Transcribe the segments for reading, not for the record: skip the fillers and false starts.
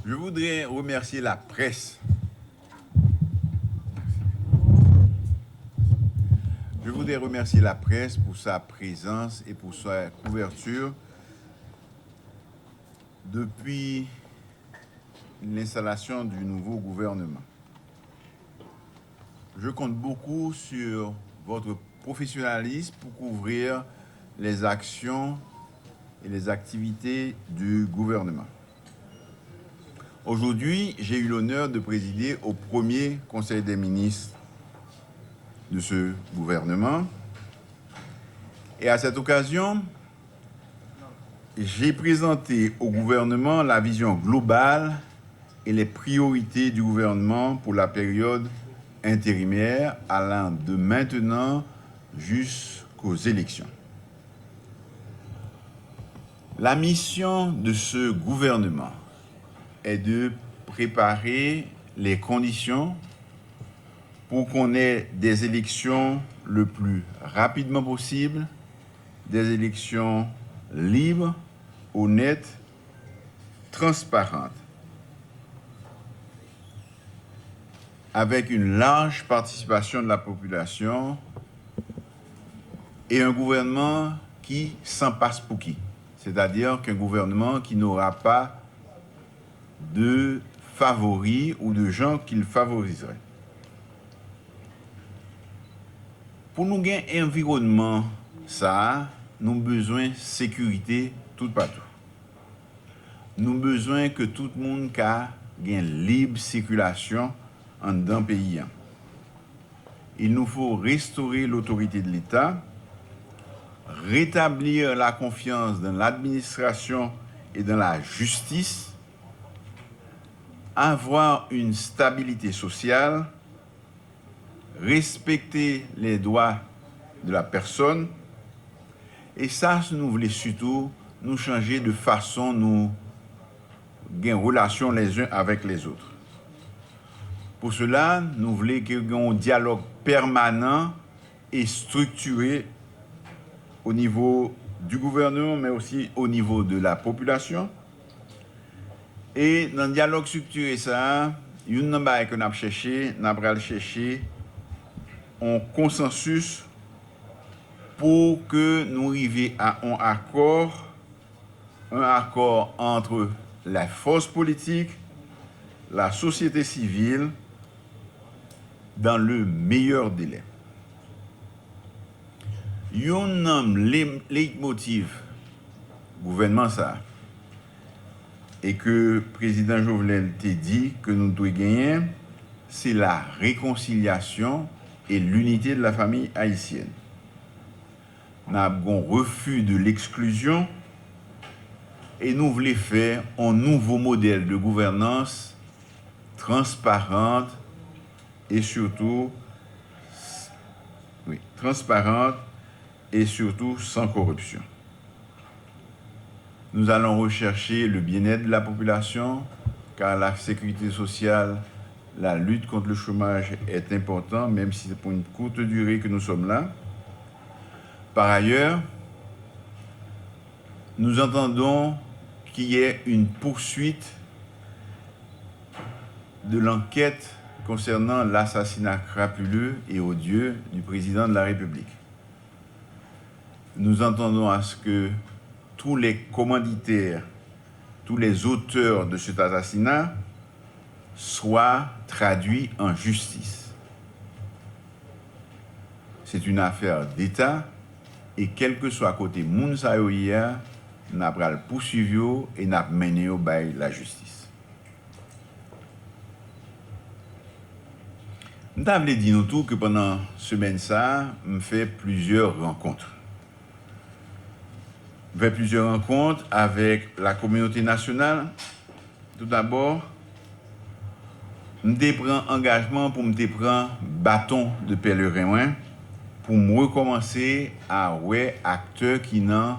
Je voudrais remercier la presse. Je voudrais remercier la presse pour sa présence et pour sa couverture depuis l'installation du nouveau gouvernement. Je compte beaucoup sur votre professionnalisme pour couvrir les actions et les activités du gouvernement. Aujourd'hui, j'ai eu l'honneur de présider au premier Conseil des ministres de ce gouvernement. Et à cette occasion, j'ai présenté au gouvernement la vision globale et les priorités du gouvernement pour la période intérimaire allant de maintenant jusqu'aux élections. La mission de ce gouvernement est de préparer les conditions pour qu'on ait des élections le plus rapidement possible, des élections libres, honnêtes, transparentes, avec une large participation de la population et un gouvernement qui s'en passe pour qui, c'est-à-dire qu'un gouvernement qui n'aura pas de favoris ou de gens qu'il favoriserait. Pour nous gagner un environnement, ça, nous avons besoin de sécurité tout partout. Nous avons besoin que tout le monde ait une libre circulation dans le pays. Il nous faut restaurer l'autorité de l'État, rétablir la confiance dans l'administration et dans la justice, avoir une stabilité sociale, respecter les droits de la personne, et ça, nous voulons surtout nous changer de façon, nous gagner relation les uns avec les autres. Pour cela, nous voulons qu'il y ait un dialogue permanent et structuré au niveau du gouvernement, mais aussi au niveau de la population. Et dans le dialogue structuré, ça, il y a une chose que nous avons cherché un consensus pour que nous arrivions à un accord entre la force politique, la société civile, dans le meilleur délai. Un leitmotiv gouvernement ça et que le président Jovenel t'a dit que nous devons gagner, c'est la réconciliation et l'unité de la famille haïtienne. Nous avons un refus de l'exclusion et nous voulons faire un nouveau modèle de gouvernance transparente et surtout sans corruption. Nous allons rechercher le bien-être de la population, car la sécurité sociale, la lutte contre le chômage est importante, même si c'est pour une courte durée que nous sommes là. Par ailleurs, nous entendons qu'il y ait une poursuite de l'enquête concernant l'assassinat crapuleux et odieux du président de la République. Nous entendons à ce que tous les commanditaires, tous les auteurs de cet assassinat soient traduits en justice. C'est une affaire d'État et quel que soit côté moun sa yo hier, n'a pral poursuivre et n'a mené au bail la justice. Nous avons dit nous tout que pendant semaine ça, me fait plusieurs rencontres. Fait plusieurs rencontres avec la communauté nationale. Tout d'abord, je prends engagement pour me prendre bâton de pèlerin pour me recommencer à ouais acteurs qui n'ont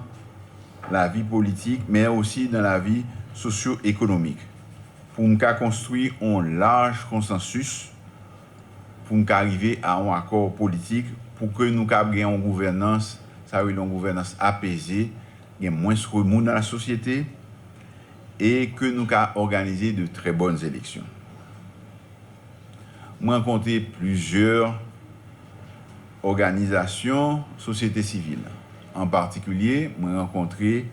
la vie politique, mais aussi dans la vie socio-économique. Pour me construire un large consensus, pour nous arriver à un accord politique, pour que nous ayons une gouvernance, ça veut dire une gouvernance apaisée, il y a moins de remous dans la société, et que nous avons organisé de très bonnes élections. J'ai rencontré plusieurs organisations, société civile. En particulier, j'ai rencontré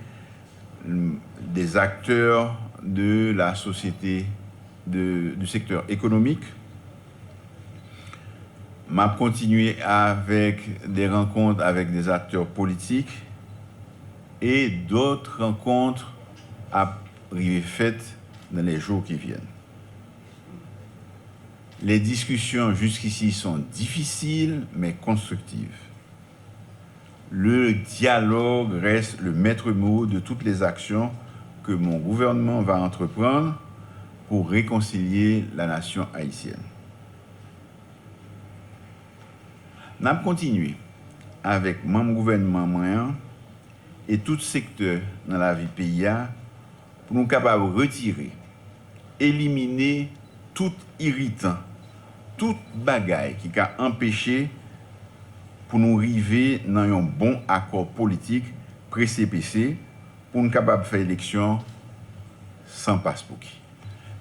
des acteurs de la société, du secteur économique. J'ai continué avec des rencontres avec des acteurs politiques et d'autres rencontres à arriver faites dans les jours qui viennent. Les discussions jusqu'ici sont difficiles mais constructives. Le dialogue reste le maître mot de toutes les actions que mon gouvernement va entreprendre pour réconcilier la nation haïtienne. Nous avons continué avec mon gouvernement moyen et tout secteur dans la vie pays pour nous capables de retirer, éliminer tout irritant, toute bagaille qui a empêché pour nous arriver dans un bon accord politique pré-CPC pour nous capables de faire élection sans passeport.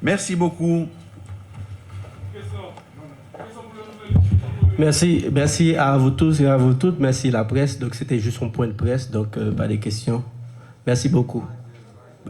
Merci beaucoup. Merci à vous tous et à vous toutes. Merci la presse. Donc c'était juste un point de presse, donc pas de questions. Merci beaucoup.